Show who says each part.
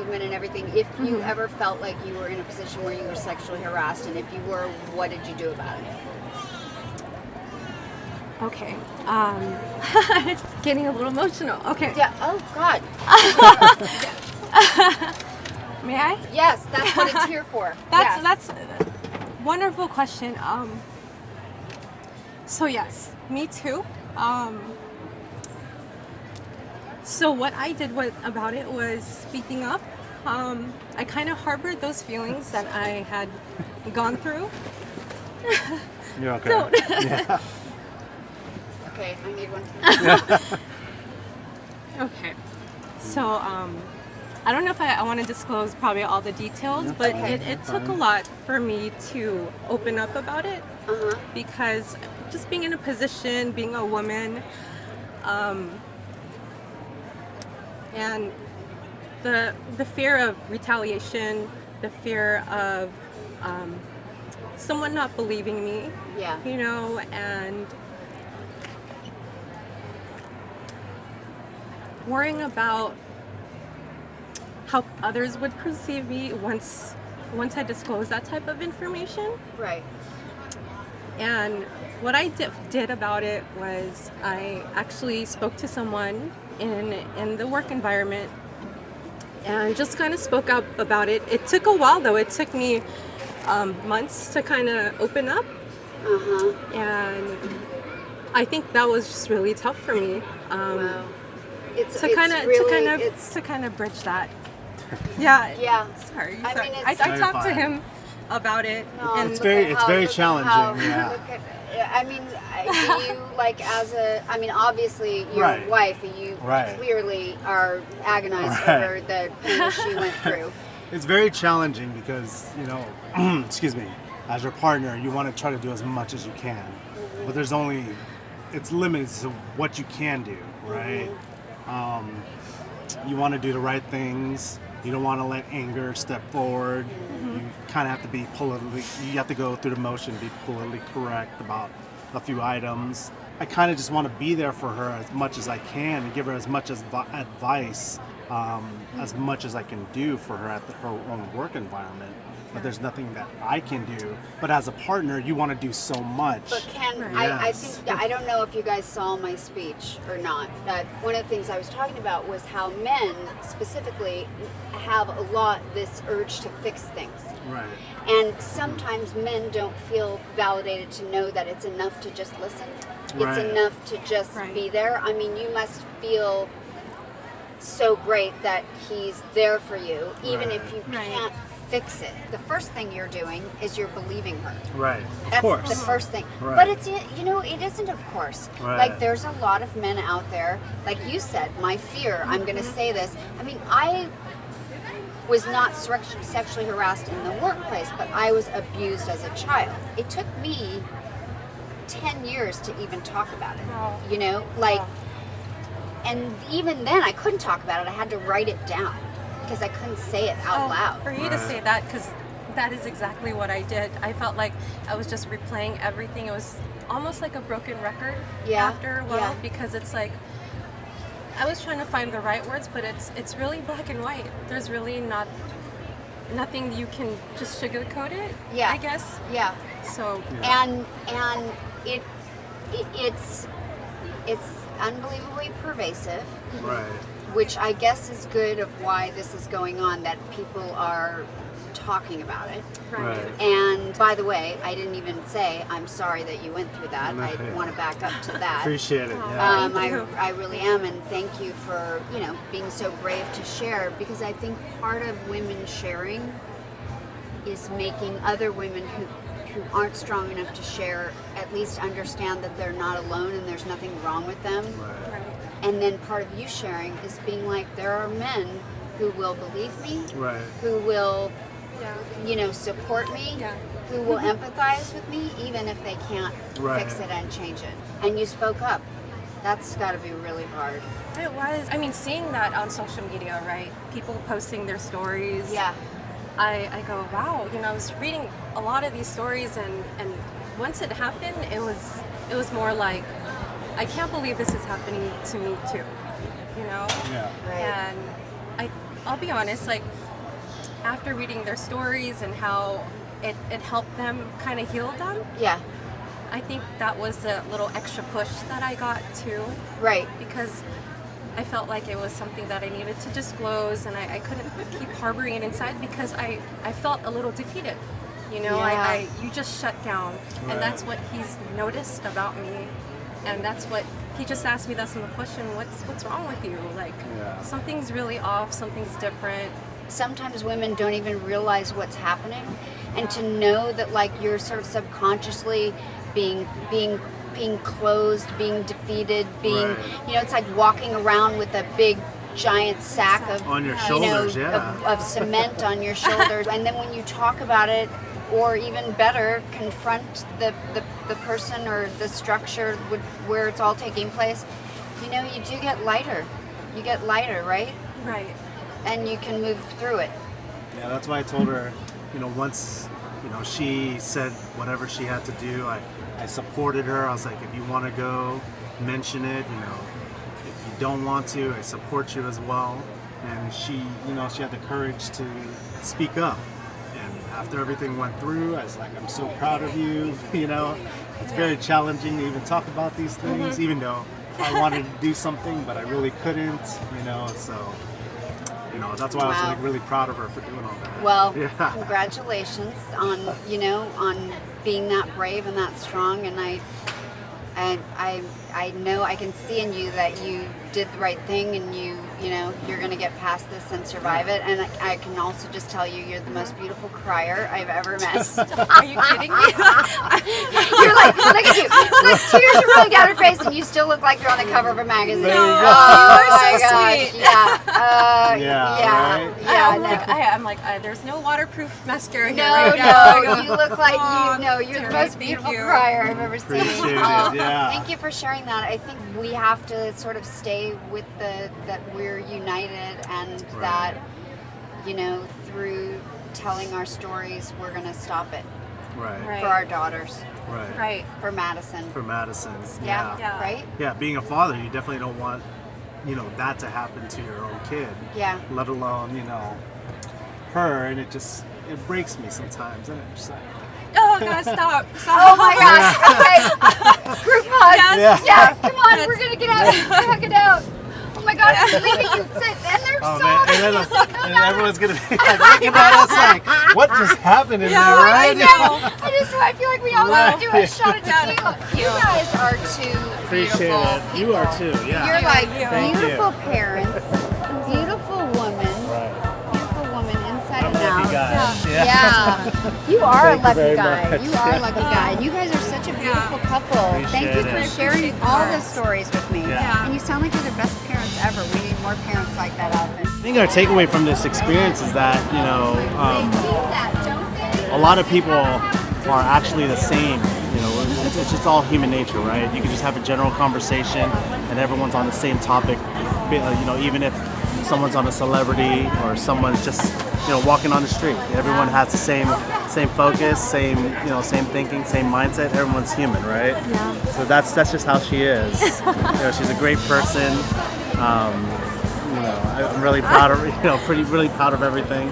Speaker 1: movement and everything, if you ever felt like you were in a position where you were sexually harassed, and if you were, what did you do about it?
Speaker 2: Okay. It's getting a little emotional. Okay.
Speaker 1: Yeah. Oh God.
Speaker 2: May I?
Speaker 1: Yes, that's what it's here for.
Speaker 2: That's a wonderful question. So yes, me too. So what I did about it was speaking up. I kind of harbored those feelings that I had gone through.
Speaker 3: You're okay.
Speaker 2: So,
Speaker 3: Yeah.
Speaker 1: Okay, I need one.
Speaker 2: okay. So I don't know if I want to disclose probably all the details, but
Speaker 1: okay.
Speaker 2: it took a lot for me to open up about it because just being in a position, being a woman, and the fear of retaliation, the fear of someone not believing me,
Speaker 1: Yeah.
Speaker 2: you know, and worrying about how others would perceive me once I disclosed that type of information.
Speaker 1: Right.
Speaker 2: And what I did about it was I actually spoke to someone in the work environment and just kind of spoke up about it. It took a while though. It took me months to kind of open up. And I think that was just really tough for me.
Speaker 1: Wow.
Speaker 2: To kind of bridge that. Yeah.
Speaker 1: Yeah.
Speaker 2: Sorry.
Speaker 1: I mean,
Speaker 2: I
Speaker 1: it's
Speaker 2: talked to
Speaker 3: fine.
Speaker 2: him about it.
Speaker 1: No,
Speaker 2: and
Speaker 3: It's
Speaker 1: look
Speaker 3: very-
Speaker 1: at
Speaker 3: it's
Speaker 1: how-
Speaker 3: very
Speaker 1: look at
Speaker 3: challenging,
Speaker 1: how-
Speaker 3: yeah.
Speaker 1: look at- I mean, do you like I mean, obviously your
Speaker 3: Right.
Speaker 1: wife, you
Speaker 3: Right.
Speaker 1: clearly are agonized
Speaker 3: Right.
Speaker 1: over the things she went through.
Speaker 3: It's very challenging because, you know, excuse me, as your partner, you want to try to do as much as you can. But it's limited to what you can do, right? You want to do the right things. You don't want to let anger step forward. You kind of have to be you have to go through the motion, be politically correct about a few items. I kind of just want to be there for her as much as I can and give her as much advice as much as I can do for her at her own work environment. But there's nothing that I can do. But as a partner, you want to do so much.
Speaker 1: But I think, I don't know if you guys saw my speech or not. One of the things I was talking about was how men specifically have this urge to fix things.
Speaker 3: Right.
Speaker 1: And sometimes men don't feel validated to know that it's enough to just listen.
Speaker 3: Right.
Speaker 1: It's enough to just be there. I mean, you must feel so great that he's there for you, even if you can't fix it. The first thing you're doing is you're believing her.
Speaker 3: Right.
Speaker 1: That's
Speaker 3: Of course.
Speaker 1: the first thing.
Speaker 3: Right.
Speaker 1: But it isn't, of course.
Speaker 3: Right.
Speaker 1: Like, there's a lot of men out there, like you said, my fear, I'm going to say this. I mean, I was not sexually harassed in the workplace, but I was abused as a child. It took me 10 years to even talk about it.
Speaker 2: Wow.
Speaker 1: You know, like, and even then I couldn't talk about it. I had to write it down because I couldn't say it out loud.
Speaker 2: For you to say that, because that is exactly what I did. I felt like I was just replaying everything. It was almost like a broken record after a while, because it's like I was trying to find the right words, but it's really black and white. There's really nothing you can just sugarcoat it.
Speaker 1: Yeah.
Speaker 2: I guess.
Speaker 1: Yeah.
Speaker 2: So
Speaker 1: And it's unbelievably pervasive.
Speaker 3: Right.
Speaker 1: Which I guess is good of why this is going on, that people are talking about it.
Speaker 3: Right.
Speaker 1: And by the way, I didn't even say I'm sorry that you went through that. I want to back up to that.
Speaker 3: Appreciate it. Yeah.
Speaker 1: I really am, and thank you for being so brave to share, because I think part of women sharing is making other women who aren't strong enough to share at least understand that they're not alone and there's nothing wrong with them.
Speaker 3: Right.
Speaker 1: And then part of you sharing is being like, there are men who will believe me,
Speaker 3: Right.
Speaker 1: who will, support me, who will empathize with me, even if they can't fix it and change it. And you spoke up. That's got to be really hard.
Speaker 2: it was. I mean, seeing that on social media, right? People posting their stories.
Speaker 1: Yeah.
Speaker 2: I go, wow. I was reading a lot of these stories, and once it happened, it was more like, I can't believe this is happening to me too,
Speaker 3: Yeah.
Speaker 1: Right.
Speaker 2: And I'll be honest, like after reading their stories and how it helped them kind of heal them,
Speaker 1: Yeah.
Speaker 2: I think that was the little extra push that I got too,
Speaker 1: Right.
Speaker 2: because I felt like it was something that I needed to disclose, and I couldn't keep harboring it inside because I felt a little defeated. You know,
Speaker 1: Yeah.
Speaker 2: you just shut down,
Speaker 3: Right.
Speaker 2: and that's what he's noticed about me, and that's what he just asked me. That's in the question. What's wrong with you? Like
Speaker 3: Yeah.
Speaker 2: something's really off. Something's different.
Speaker 1: Sometimes women don't even realize what's happening, and to know that like you're sort of subconsciously being closed, being defeated, being
Speaker 3: Right.
Speaker 1: you know, it's like walking around with a big giant sack of
Speaker 3: On your
Speaker 1: you know,
Speaker 3: shoulders, yeah.
Speaker 1: of cement on your shoulders, and then when you talk about it, or even better, confront the person or the structure where it's all taking place, you know, you do get lighter. You get lighter, right?
Speaker 2: Right.
Speaker 1: And you can move through it.
Speaker 3: Yeah, that's why I told her, you know, once, you know, she said whatever she had to do, I supported her. I was like, if you want to go, mention it, you know. If you don't want to, I support you as well. And she, you know, she had the courage to speak up. And after everything went through, I was like, I'm so proud of you, you know. It's very challenging to even talk about these things, even though I wanted to do something, but I really couldn't, you know, so... You know, that's why I was
Speaker 1: Wow.
Speaker 3: like really proud of her for doing all that.
Speaker 1: Well,
Speaker 3: Yeah.
Speaker 1: congratulations on, you know, on being that brave and that strong. And I know, I can see in you that you did the right thing, and you know, you're going to get past this and survive it. And I can also just tell you, you're the most beautiful crier I've ever met.
Speaker 2: Are you kidding me?
Speaker 1: You're like, look at you. The tears are rolling down your face, and you still look like you're on the cover of a magazine.
Speaker 3: There you go.
Speaker 1: Oh,
Speaker 2: You are so
Speaker 1: my gosh.
Speaker 2: sweet.
Speaker 1: Yeah.
Speaker 3: Yeah, right?
Speaker 1: Yeah.
Speaker 2: I'm like, there's no waterproof mascara here
Speaker 1: No,
Speaker 2: right now.
Speaker 1: no, you look like
Speaker 2: Aw,
Speaker 1: you're the
Speaker 2: Teri,
Speaker 1: most
Speaker 2: thank
Speaker 1: beautiful
Speaker 2: you.
Speaker 1: crier I've ever seen.
Speaker 3: Appreciate it,
Speaker 1: Oh,
Speaker 3: yeah.
Speaker 1: Thank you for sharing that. I think we have to sort of stay with that we're united, and
Speaker 3: Right.
Speaker 1: that, you know, through telling our stories, we're going to stop it
Speaker 3: Right.
Speaker 2: Right.
Speaker 1: for our daughters,
Speaker 3: Right.
Speaker 2: Right.
Speaker 1: for Madison.
Speaker 3: For Madison.
Speaker 1: Yeah,
Speaker 2: Yeah.
Speaker 1: right?
Speaker 3: Yeah, being a father, you definitely don't want, you know, that to happen to your own kid.
Speaker 1: Yeah.
Speaker 3: Let alone, you know, her, and it breaks me sometimes, and I'm just like,
Speaker 2: Oh God, stop!
Speaker 1: Oh my gosh. Okay. Group hug.
Speaker 2: Yes.
Speaker 1: Yeah, come on, we're going to get out. Hug it out. Oh my God, I'm leaving you. And they're
Speaker 3: oh
Speaker 1: so
Speaker 3: man, and then everyone's gonna be like looking at us like, what just happened in there,
Speaker 1: I
Speaker 3: right?
Speaker 1: know. I feel like we all have to do a
Speaker 3: Right.
Speaker 1: shot of tequila. You guys are two
Speaker 3: Appreciate
Speaker 1: beautiful
Speaker 3: it.
Speaker 1: people.
Speaker 3: You are too, yeah.
Speaker 1: You're like
Speaker 3: Thank you.
Speaker 1: beautiful parents, beautiful woman,
Speaker 3: Right.
Speaker 1: beautiful woman inside
Speaker 3: I'm
Speaker 1: and
Speaker 3: a lucky
Speaker 1: out.
Speaker 3: guy.
Speaker 1: Yeah. You are a
Speaker 3: Thank you
Speaker 1: lucky
Speaker 3: very
Speaker 1: guy.
Speaker 3: much.
Speaker 1: You are a lucky guy. And you guys are such a beautiful couple. Thank you
Speaker 3: Appreciate
Speaker 1: for
Speaker 3: it.
Speaker 1: sharing all the stories with me.
Speaker 3: Yeah.
Speaker 1: And you sound like you're the best parents ever. We need more parents like that out there.
Speaker 3: I think our takeaway from this experience is that, you know,
Speaker 1: They do that, don't they?
Speaker 3: a lot of people are actually the same. You know, it's just all human nature, right? You can just have a general conversation and everyone's on the same topic. You know, even if someone's on a celebrity or someone's just, you know, walking on the street, everyone has the same focus, same thinking, same mindset. Everyone's human, right?
Speaker 2: Yeah.
Speaker 3: So that's just how she is. You know, she's a great person. You know, I'm really proud of, you know, really proud of everything.